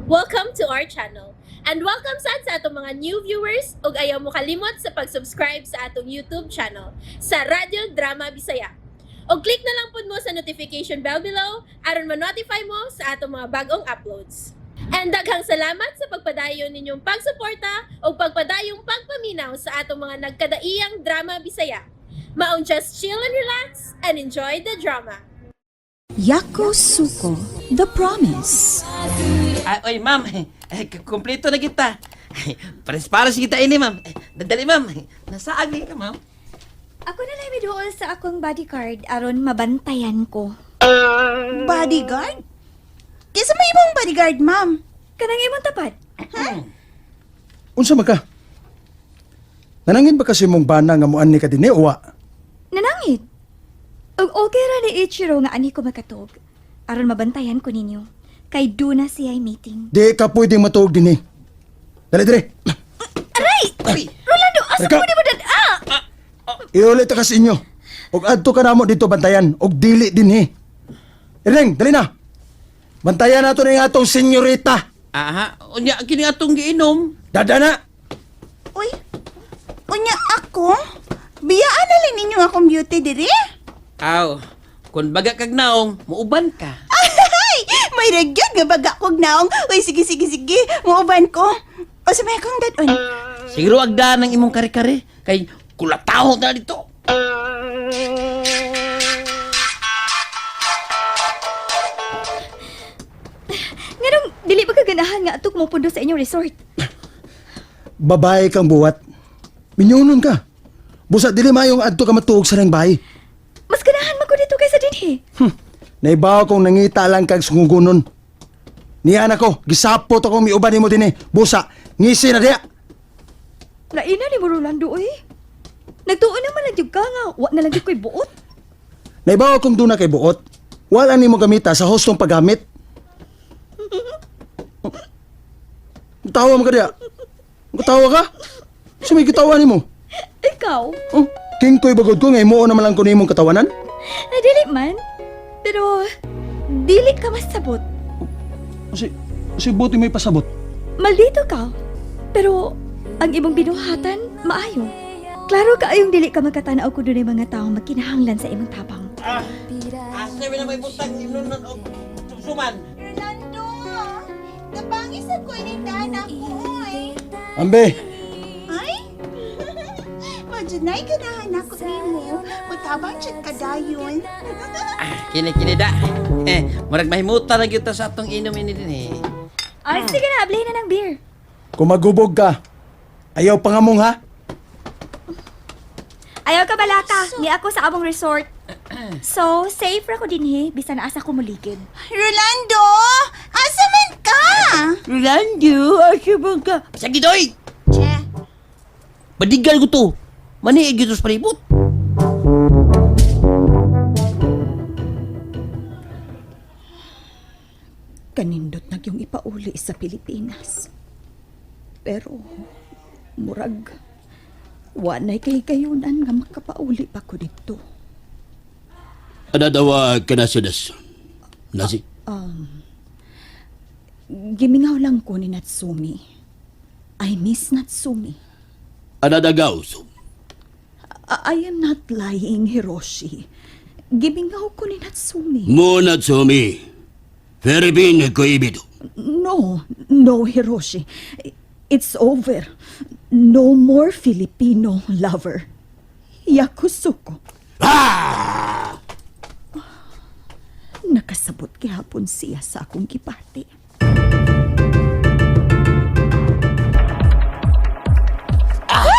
Welcome to our channel. And welcome sa atong mga new viewers ug ayaw mo kalimot sa pag-subscribe sa atong YouTube channel sa Radio Drama Bisaya. O click na lang pud mo sa notification bell below aron ma-notify mo sa atong mga bagong uploads. And daghang salamat sa pagpadayon ninyong pagsuporta o pagpadayong pagpaminaw sa atong mga nagkadaiyang Drama Bisaya. Maong just chill and relax and enjoy the drama. Yakosuko, The Promise. Oy, ma'am. Kompleto na kita. Pares-pares kita ini, ma'am. Dali, ma'am. Nasaag ka, ma'am. Ako na lang miduol sa akong bodyguard aron mabantayan ko. Bodyguard? Kisa may imong bodyguard, ma'am. Kanang imong tapat. Unsa man ka? Nanangin ba kasi mong bana nga muan ni ka dinhi uwa? Nanangit. Ug okay ra ni Ichiro nga ani ko makatog. Aron mabantayan ko ninyo. Kay duna siya'y meeting. Di ka pwedeng matuog dinhi. Dali dire. Aray! Rolando, asa Ikaw! mo di mo Iulit ka sa inyo. Og adto ka namo dito bantayan og dili dinhi. Ireng, dali na. Bantayan nato ning atong senyorita. Aha. Unya, kini atong giinom. Dada na. Uy, unya ako? Biyaan na lang ninyo akong beauty diri? Aw, kung baga kag naong, muuban ka. Ay! May ragyod nga baga kog naong. Uy, sige, muuban ko. O sa may akong dadon. Siguro agda ng imong kare-kare. Kay kulataho na dito. Nganong dili ba kaganahan nga atok mo pundo sa inyong resort? Babae kang buwat. Minyunon ka. Busa dili mayong adto ka matuog sa nang bahay. Mas ganahan man ko dito kaysa dinhi. Naibaw kong nangita lang kag sungugunon. Niyan ako, gisapot ako miuban nimo dinhi. Busa, ngisi na diya. Naina ni mo Rolando oy. Nagtuon naman lang jud ka nga, wa na lang jud ko'y buot. Naibaw kong duna kay buot. Wala nimo gamita sa hostong paggamit. Tawa mo ka diya. Tawa ka? Sumay kitawa nimo. Ikaw? Oh, king ko'y bagod ko ngay mo naman lang ko nimong katawanan. Dili man. Pero, dili ka masabot. Si buti may pasabot. Maldito ka. Pero, ang imong binuhatan, maayo. Klaro ka ayong dili ka magkatanaw ko doon mga taong magkinahanglan sa imong tabang. Asa na may butang inunon o suman. Rolando! Napangisan ko inindahan ako, oy. Ambe, Ay? Madyanay ganahan ako nimo. Matabang siya kadayon. Kini da. Murag mahimutan na kita sa atong inom ini din eh. Ay, sige na, ablihin na ng beer. kung magubog ka, ayaw pangamong ha? Ayaw ka balaka, ni ako sa among resort. So, safe ra ko dinhi, bisan asa ko muligid. Rolando! Asa man ka? Rolando, asa ba ka? Sagidoy! Che, Badigal ko to. Maniig ito sa palibot. Kanindot na yung ipauli sa Pilipinas. Pero, murag, wanay kay kayunan nga makapauli pa ko dito. Adadawag ka na si Das. Nasi? Gimingaw lang ko ni Natsumi. I miss Natsumi. Adadagaw, so. I am not lying, Hiroshi. Gimingaw ko ni Natsumi. Mo Natsumi. Philippine ko ibido. No, Hiroshi. It's over. No more Filipino lover. Yakusuko. Ah! Nakasabot gihapon siya sa akong gipati.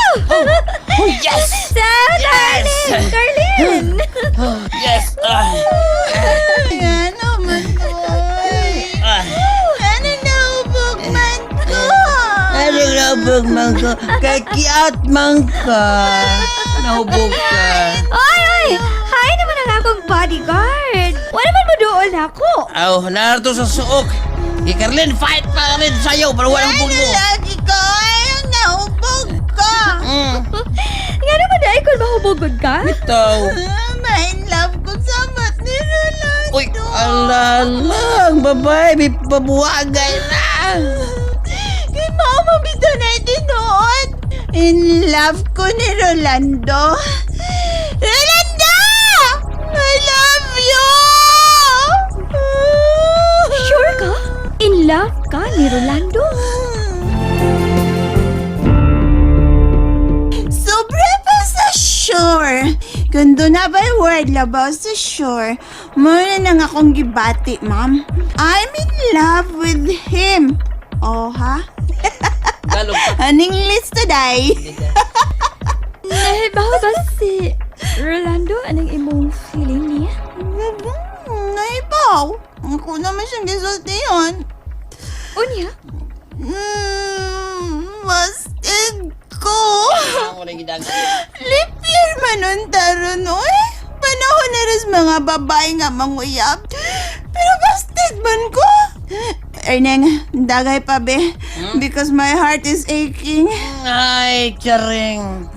Oh, yes! Darling! Darling! Yes! ayan naman ko. Ano naubog man ko? Anong nahubog man ka? Kakiat man ka. Nahubog ka. Oy! Hi naman ang akong bodyguard! Wala naman mo doon ako! Aw, narito sa suok. Ikarlin, fight pa kami sa'yo para walang hubog mo. Lagi ko ay naubog ka. Nga naman na ikon mahubogod ka? Ito. Main love ko sa mat ni Rolando. Uy, alalang babae, may pabuwagay na. Kay mama, bito na tinuod. In love ko ni Rolando. Rolando! I love you! Sure ka? In love ka ni Rolando? Sobra pa sa sure. Kung doon na ba'y word labaw sa sure, muna nang akong gibati, ma'am. I'm in love with him. Oh, ha? Galog pa. Aning list today. Nahibaw ba si Rolando anong imong feeling niya? Naibaw. Ako naman siyang gisultihan. Unya? Busted ko. Ako na gidang. Lip year man taron, oy. Panahon na rin mga babae nga manguyab. Pero busted man ko. Erneng, dagay pa be. Because my heart is aching. Ay, charing.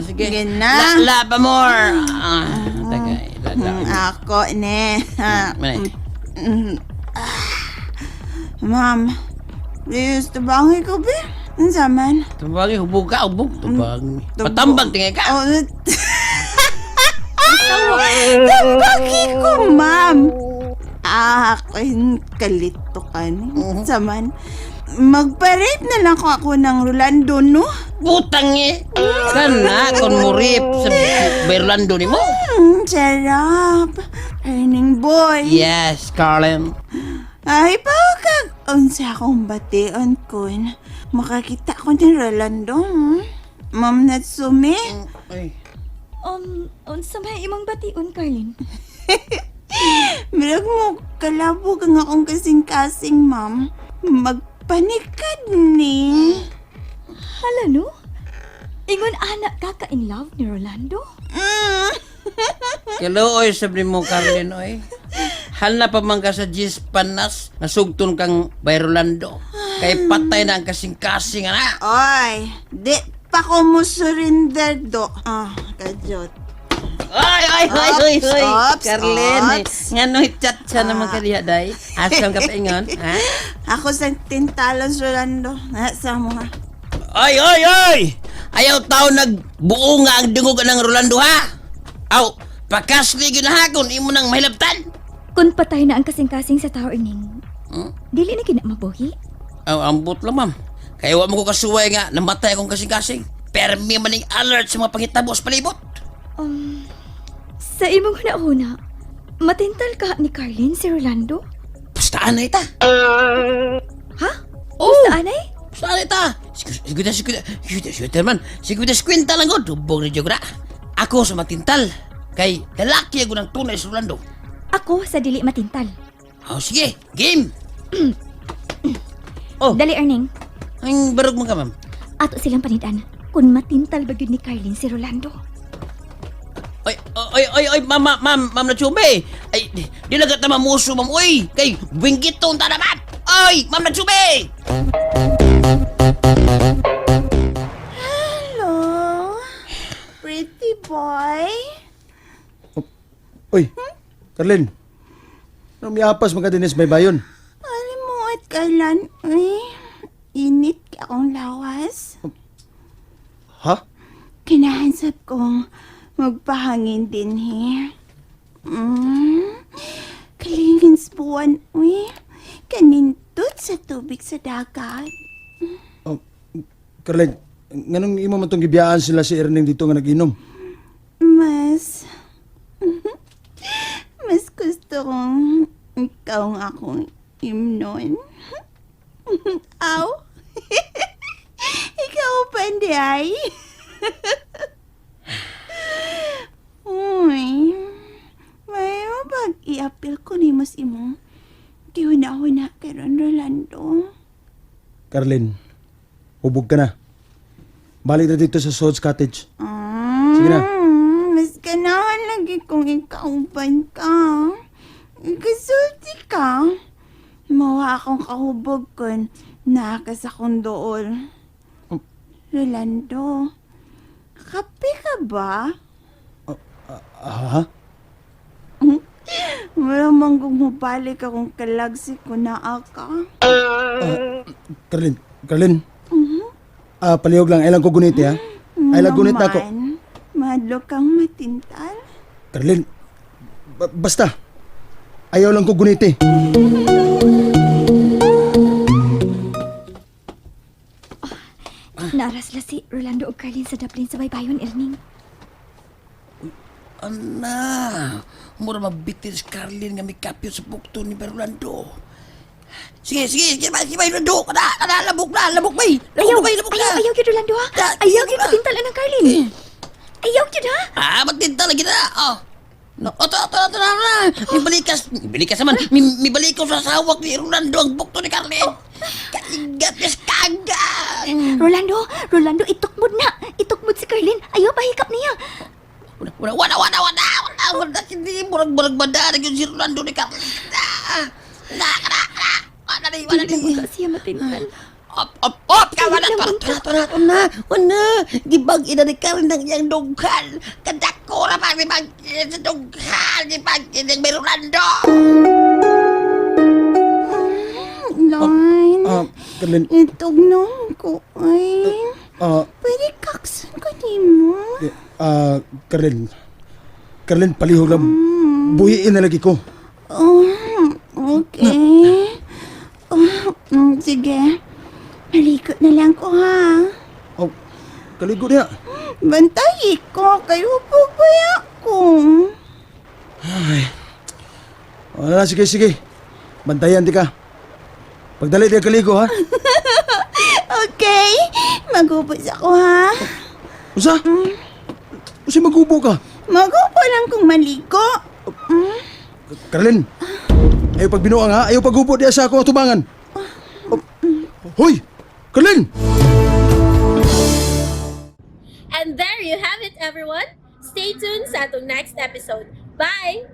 Sige. Sige na. La pa more. Tagay. Ako, ne. Manay. Ma'am, please, tabangi ko be. Ang zaman. Tubagi, hubog ka, hubog. Tubagi. Patambag, tingay ka. Oh, tabaki ko, ma'am. Ako yung kalito ka ni. Saman, magpa-rape na lang ako ng Rolando, no? Putang eh. Kana, kung murip sa Berlando ni mo. Sarap. Earning boy. Yes, Carlin. Ay, kag unsa akong bation kun. Makakita ko ni Rolando. Ma'am Natsumi. Ay. Unsa may imong bation, Carlin? Mirag mo, kalabog ang akong kasing-kasing, ma'am. Magpanikad ni. Hala no? Ingon anak ka ka-in love ni Rolando? Kaluoy, sabi mo, Carlin, oy. Hal na pa man ka sa Gis Panas, nasugton kang by Rolando. Kay patay na ang kasing-kasing, ana. Oy, di pa ko mo surrender do. Kadyot. Ay! Ops, Carlin, ops. nga no chat siya naman kaliya, day. Asam ka pa ingon, ha? Ako sa tintalos, Rolando. Nasa mo, ha? Ay! Ayaw tao nagbuo nga ang dungog ng Rolando, ha? Aw, pakasli ginahakon, imo nang mahilabtan. Kung patay na ang kasing-kasing sa tower ning, dili na kinamabuhi? Aw, ambot lang, ma'am. Kaya wa mo ko kasuway nga, namatay akong kasing-kasing. Pero may maning alert sa mga pangitabo sa palibot. Sa imong huna-huna, matintal ka ni Carlin si Rolando? Pastaan na ita. Ha? Oh. Sa anay? Pastaan na ita. Sigurita man. Sigurita lang ko. Dubog na Jogra. Ako sa matintal. Kay lalaki ako ng tunay sa Rolando. Ako sa dili matintal. Oh, sige. Game. Dali, Erning. Ang barog mo ka, ma'am. Ato silang panidan kung matintal ba yun ni Carlin si Rolando. Oy, ma'am na chube. Ay, di lagat na mamuso, ma'am. Uy, kay winggit tong tanaman. Oy, ma'am na chube. Hello, pretty boy. Uy, Carlin. Anong miyapas mga dinis may bayon? Alam mo at kailan, init ka akong lawas. Ha? Kinahansap kong magpahangin din, he. Kalingin sa buwan, kanindot sa tubig sa dagat. Oh, Carlin, nganong imo man tong gibiyaan sila si Erning dito nga nag-inom? Mas gusto kong ikaw ang akong imnon. Aw! Ikaw pa hindi ay. Uy, may mapag-i-apil ko ni mas imo. Kihuna-huna kay Ron Rolando. Carlin, hubog ka na. Balik na dito sa Sod's Cottage. Sige na. Mas ganahan lagi kung ikauban ka. Ikasulti ka. Mawa akong kahubog kon nakas akong dool. Rolando, kape ka ba? Ha? Wala manggong mabalik akong kalagsi ko na aka. Carlin. Palihog lang, ilang ko gunit ha. Ay lang gunit na ko. Madlo kang matintal. Carlin, basta. Ayaw lang ko gunit eh. Naras la si Rolando o Carlin sa Dublin sa baybayon, Erning. Ana, mura mabitin si Carlin nga may kapyo sa bukto ni Rolando. Sige, Rolando. Kada, labok na, Ayaw, labok na. ayaw yun, Rolando ha. Da- Ayaw ayaw yun, na. matintal ang Carlin. Ayaw yun ha. Matinta lagi na. Oh. No, na. May balikas naman. May balikos sa sawak ni Rolando ang bukto ni Carlin. Kaigat yes kagat. Rolando, itukmod na. Itukmod si Carlin. Ayaw, pahikap niya. Wala. Hindi, murag banda. Nagyon si Rolando ni Carlin. Wala di. Siya matintal. Op, Wala. Gibag ina ni Carlin ng iyang dughan. Kadako na pang gibag ina sa dughan. Gibag ina ng Rolando. Line. Carlin, Itog nung ko ay. Pwede kaksan ko di mo. Carlin, palihog lang. Buhiin na lagi ko. Okay. Sige. Malikot na lang ko ha. Kaligo niya. Bantayi ko. Kayo pabaya ko. Wala, sige. Bantayan di ka. Pagdali di ka kaligo ha. Okay. Magubos ako ha. Usa? Usa magubo ka. Magupo lang kung maligo. Carlin, ayaw pag binuang ha. Ayaw pagubo di sa akong atubangan. Hoy! Carlin! And there you have it, everyone. Stay tuned sa atong next episode. Bye!